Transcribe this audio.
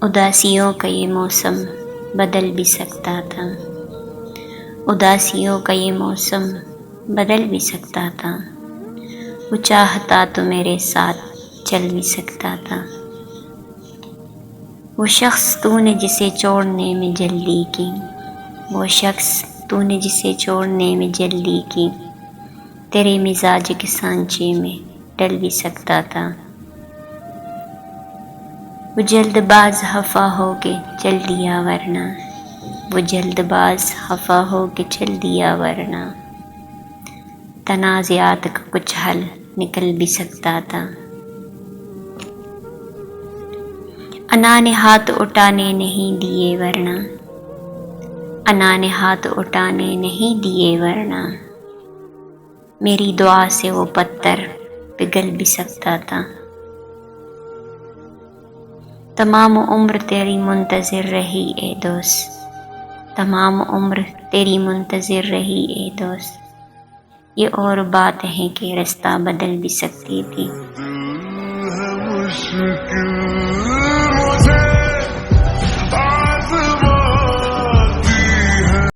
اداسیوں کا یہ موسم بدل بھی سکتا تھا، اداسیوں کا یہ موسم بدل بھی سکتا تھا، وہ چاہتا تو میرے ساتھ چل بھی سکتا تھا۔ وہ شخص تو نے جسے چھوڑنے میں جلدی کی، وہ شخص تو نے جسے چھوڑنے میں جلدی کی، تیرے مزاج کے سانچے میں ڈل بھی سکتا تھا۔ وہ جلد باز خفا ہو کے چل دیا ورنہ، وہ جلد باز خفا ہو کے چل دیا ورنہ، تنازعات کا کچھ حل نکل بھی سکتا تھا۔ انا نے ہاتھ اٹھانے نہیں دیے ورنہ، انا نے ہاتھ اٹھانے نہیں دیے ورنہ، میری دعا سے وہ پتھر پگھل بھی سکتا تھا۔ تمام عمر تیری منتظر رہی اے دوست، تمام عمر تیری منتظر رہی اے دوست، یہ اور بات ہے کہ راستہ بدل بھی سکتی تھی۔